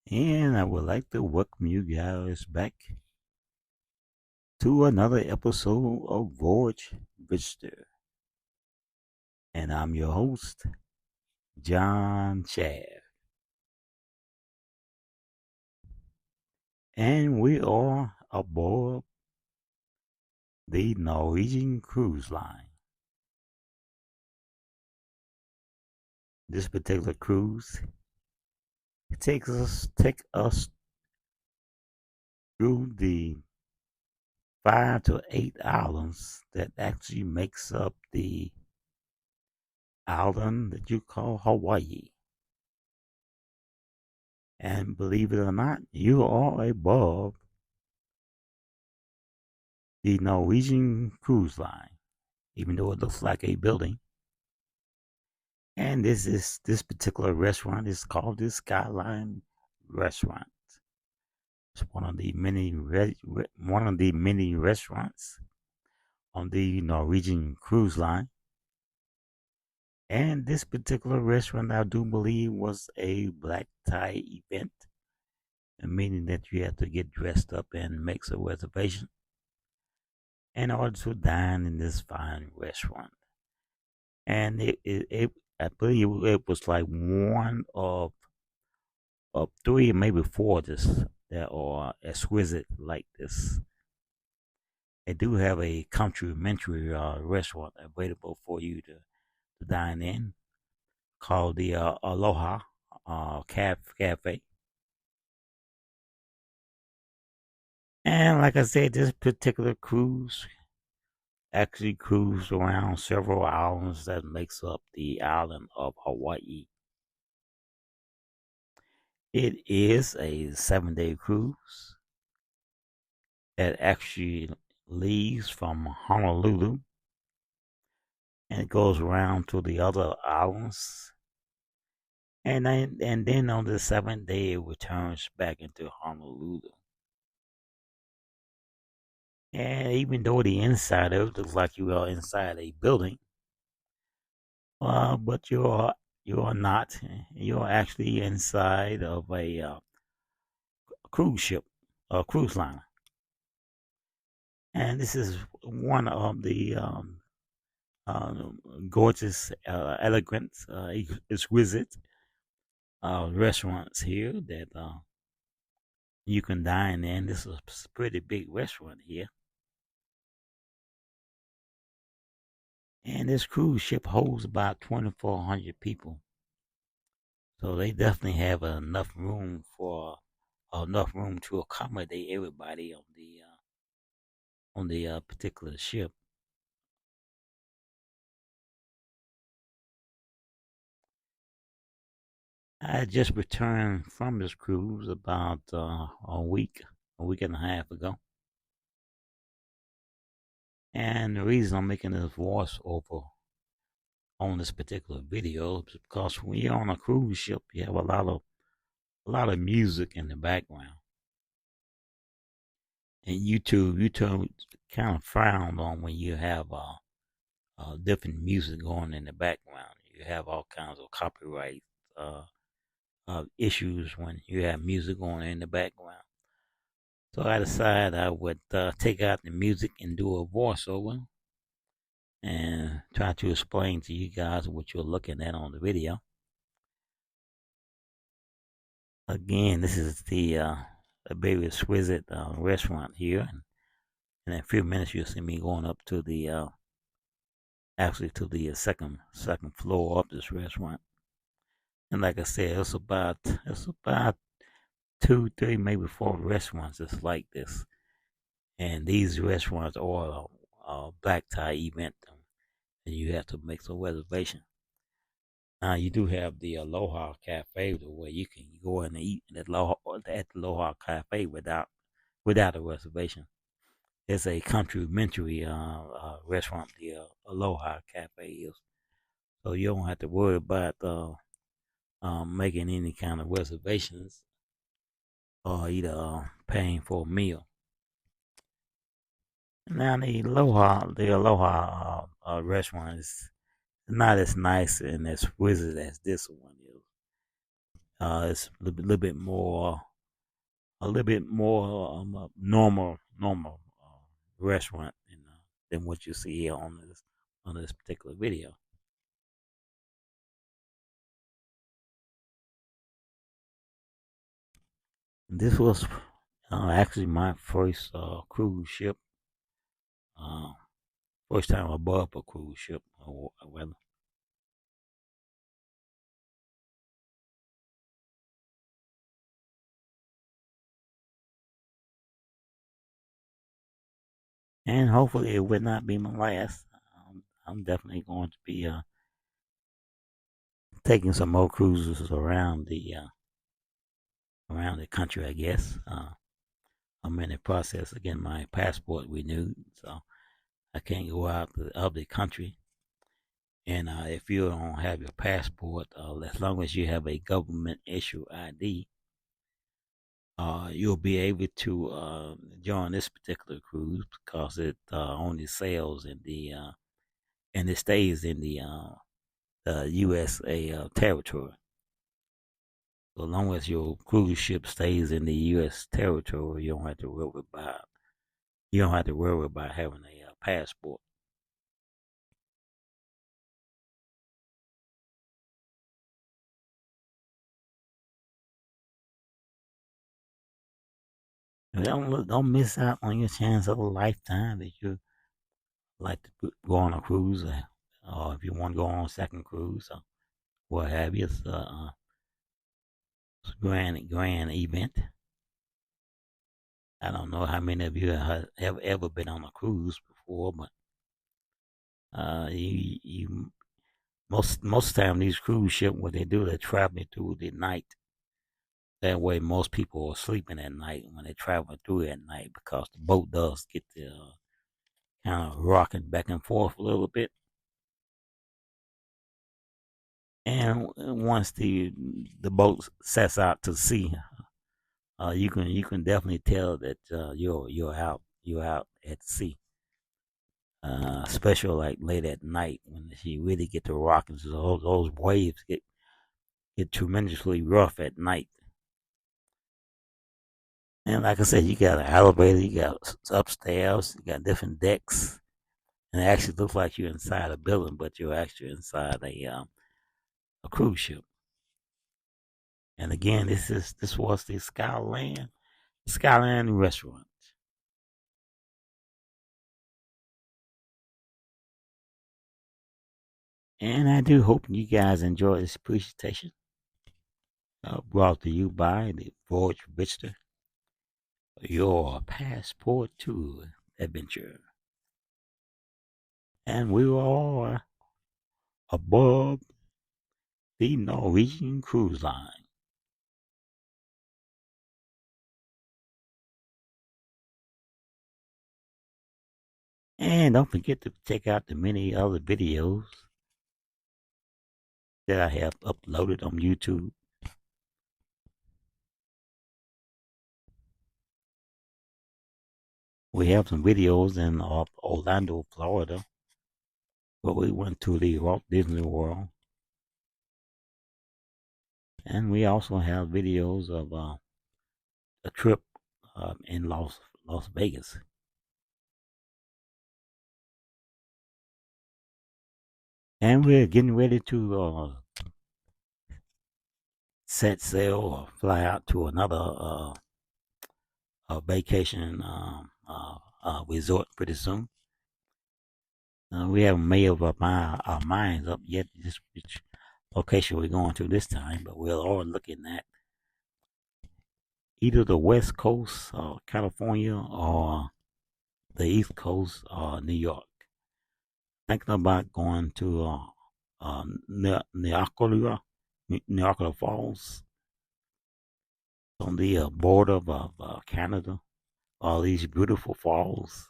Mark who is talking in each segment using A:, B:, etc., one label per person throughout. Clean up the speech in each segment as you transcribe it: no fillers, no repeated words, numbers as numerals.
A: And I would like to welcome you guys back to another episode of Voyage Vista. And I'm your host, John Chad. And we are aboard the Norwegian Cruise Line. This particular cruise take us through the 5 to 8 islands that actually makes up the island that you call Hawaii. And believe it or not, you are above the Norwegian Cruise Line, even though it looks like a building. And this particular restaurant is called the Skyline Restaurant. It's one of the many restaurants on the Norwegian Cruise Line. And this particular restaurant, I do believe, was a black tie event, meaning that you have to get dressed up and make a reservation in order to dine in this fine restaurant. And I believe it was like one of three, maybe four that are exquisite like this. They do have a complimentary restaurant available for you to dine in called the Aloha Cafe. And like I said, this particular cruise actually cruised around several islands that makes up the island of Hawaii. It is a 7 day cruise that actually leaves from Honolulu and it goes around to the other islands. And then on the 7th day it returns back into Honolulu. And even though the inside of it looks like you are inside a building, but you are not. You're actually inside of a cruise ship, a cruise liner. And this is one of the uh, gorgeous, elegant, exquisite restaurants here that you can dine in. This is a pretty big restaurant here. And this cruise ship holds about 2,400 people. So they definitely have enough room to accommodate everybody on the particular ship. I just returned from this cruise about a week and a half ago. And the reason I'm making this voiceover on this particular video is because when you're on a cruise ship, you have a lot of music in the background, and YouTube kind of frowned on when you have different music going in the background. You have all kinds of copyright uh, issues when you have music going in the background. So I decided I would take out the music and do a voiceover and try to explain to you guys what you're looking at on the video. Again, this is the a very exquisite restaurant here, and in a few minutes you'll see me going up to the actually to the second floor of this restaurant. And like I said, it's about two, three, maybe four restaurants that's like this. And these restaurants are a black tie event, and you have to make some reservation. Now you do have the Aloha Cafe where you can go in and eat at the Aloha Cafe without a reservation. It's a complimentary restaurant. The Aloha Cafe is, so you don't have to worry about making any kind of reservations or either paying for a meal. Now the Aloha restaurant is not as nice and as exquisite as this one is. It's a little bit more normal restaurant than what you see here on this particular video. This was actually my first cruise ship. Uh, First time above a cruise ship, or rather. And hopefully it would not be my last. I'm definitely going to be taking some more cruises around the country. I guess I'm in the process of getting my passport renewed, so I can't go out of the country. And if you don't have your passport, as long as you have a government issue ID, you'll be able to join this particular cruise because it only sails in the and it stays in the USA territory. So long as your cruise ship stays in the U.S. territory, you don't have to worry about having a passport. And don't miss out on your chance of a lifetime if you like to go on a cruise, or if you want to go on a second cruise, or what have you. It's a grand event. I don't know how many of you have ever been on a cruise before, but you most time these cruise ships, what they do, they travel through the night. That way, most people are sleeping at night when they travel through at night because the boat does get to kind of rocking back and forth a little bit. And once the boat sets out to sea, you can definitely tell that you're out at sea. Especially like late at night when you really get to rocking, so those waves get tremendously rough at night. And like I said, you got an elevator, you got upstairs, you got different decks, and it actually looks like you're inside a building, but you're actually inside a cruise ship. And again, this was the Skyland restaurant. And I do hope you guys enjoy this presentation, brought to you by the Voyage Vista, your passport to adventure. And we are aboard the Norwegian Cruise Line. And don't forget to check out the many other videos that I have uploaded on YouTube. We have some videos in Orlando, Florida, where we went to the Walt Disney World. And we also have videos of a trip in Las Vegas. And we're getting ready to set sail or fly out to another vacation resort pretty soon. We haven't made up our minds up yet just which location we're going to this time, but we're all looking at either the West Coast, California, or the East Coast, New York. Thinking about going to Niagara Falls on the border of Canada. All these beautiful falls,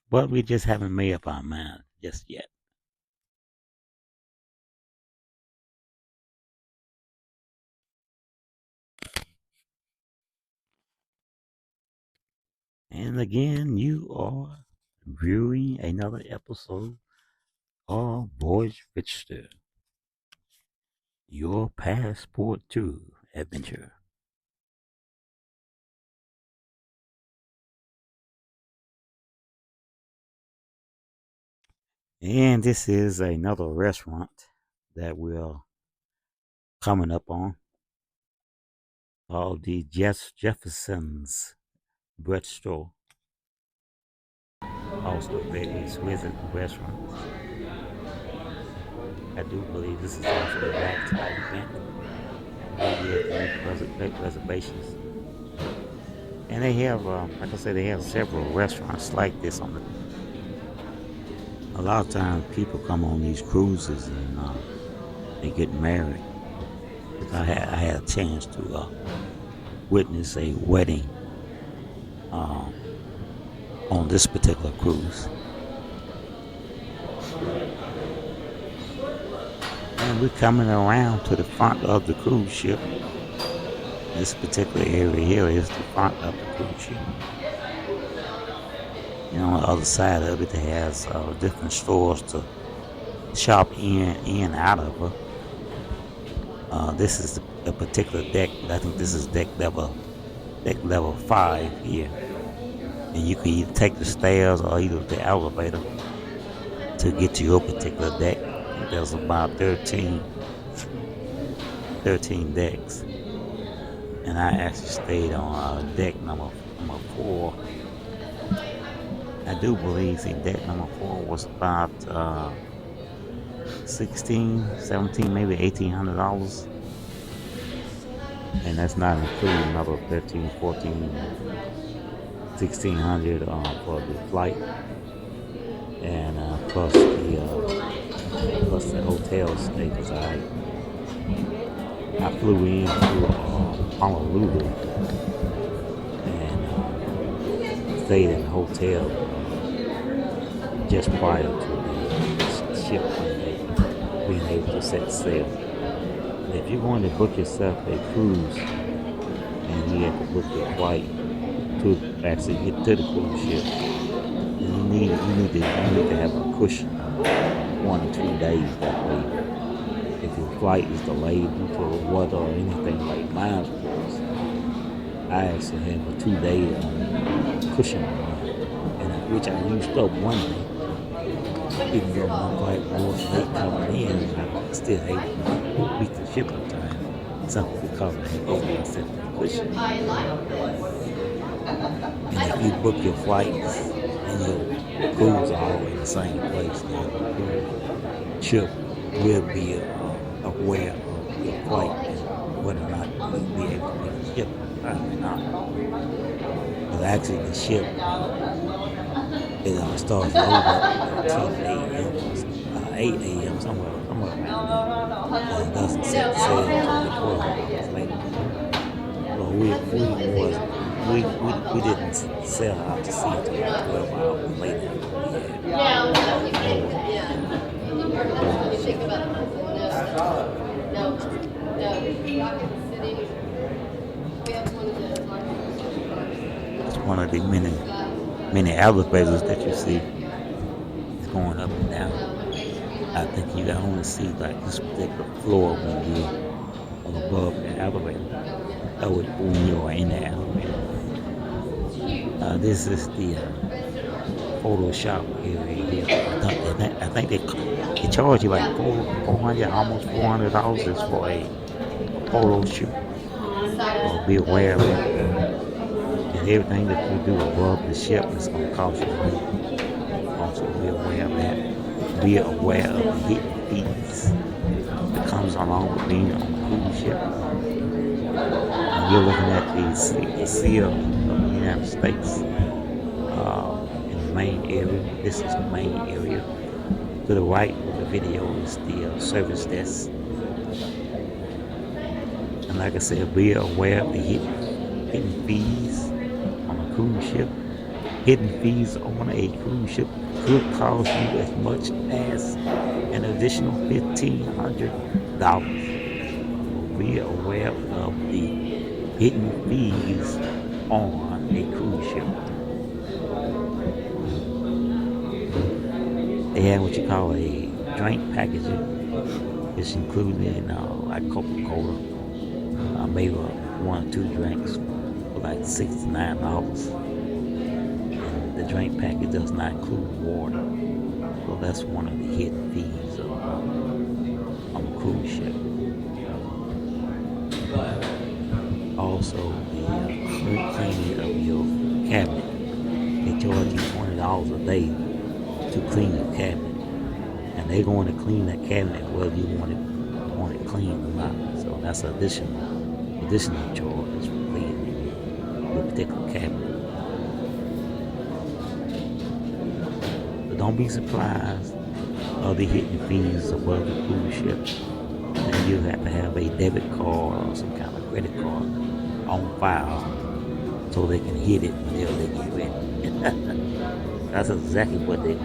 A: but we just haven't made up our mind just yet. And again, you are viewing another episode of Voyage Vista. Your passport to adventure. And this is another restaurant that we're coming up on called the Jefferson's Bread Store. Also a very exquisite restaurant. I do believe this is also a ragtime event. Maybe you have to make reservations. And they have, like I said, they have several restaurants like this on the. A lot of times people come on these cruises and they get married. I had a chance to witness a wedding uh, on this particular cruise. And we're coming around to the front of the cruise ship. This particular area here is the front of the cruise ship. And on the other side of it, it has different stores to shop in and out of. This is a particular deck. I think this is deck level 5 here. And you can either take the stairs or either the elevator to get to your particular deck. There's about 13 decks. And I actually stayed on deck number 4. I do believe deck number 4 was about $16, $17, maybe $1,800. And that's not including another 13, 14, 1,600 for the flight. And plus the hotel stay, because I flew in to Honolulu and stayed in a hotel just prior to the ship being able to set sail. And if you're going to book yourself a cruise and you have to book your flight to actually get to the cruise ship, you need to have a cushion 1 or 2 days. That way, if your flight is delayed due to weather or anything like mine was, I actually have a 2-day cushion, and which I used up one day. Even though my flight was late coming in, I still able to beat the shipping time. Something because I had set the cushion. And if you book your flights and your cruise are all in the same place, then the ship will be aware of your flight and whether or not you'll be able to make the ship or not. But actually, the ship it starts loading up at 10 a.m., 8 a.m., somewhere around there. And it doesn't set sail until 12 hours later. Well, we didn't sail out to sea until 12 hours later. It's one of the many elevators that you see. It's going up and down. I think you can only see like this particular floor when you're above the elevator. When you're in the elevator. This is the Photoshop area here. I think they charge you like $400, almost $400 for a photo shoot. So be aware of it. And everything that you do above the ship is going to cost you money. Also be aware of that. Be aware of the hidden fees that comes along with being on a cruise ship. And you're looking at the sea of the United States in the main area. This is the main area. To the right of the video is the service desk. And like I said, be aware of the hidden fees on a cruise ship. Hidden fees on a cruise ship could cost you as much as an additional $1,500. Be aware of the hidden fees on a cruise ship. They have what you call a drink packaging. It's included in like Coca-Cola, maybe one or two drinks for like $69. And the drink package does not include water. So that's one of the hidden fees of on a cruise ship. Also, the cleaning of your cabinet. They charge you $20 a day to clean your cabinet, and they're going to clean that cabinet whether you want it cleaned or not. So that's additional charge for cleaning your particular cabinet. But don't be surprised other hidden fees above the cruise ship. And you have to have a debit card or some kind of credit card on file so they can hit it whenever they get ready. That's exactly what they do.